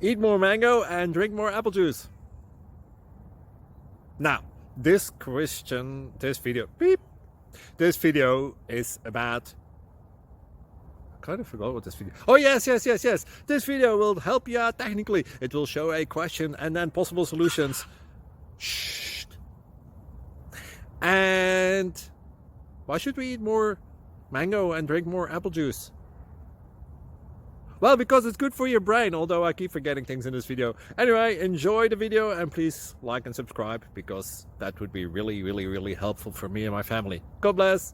Eat more mango and drink more apple juice. Now, this video is about, I kind of forgot what this video. Oh yes. This video will help you out technically. It will show a question and then possible solutions. Shh. And why should we eat more mango and drink more apple juice? Well, because it's good for your brain, although I keep forgetting things in this video. Anyway, enjoy the video and please like and subscribe, because that would be really helpful for me and my family. God bless!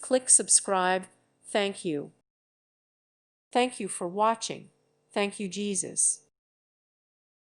Click subscribe. Thank you. Thank you for watching. Thank you, Jesus.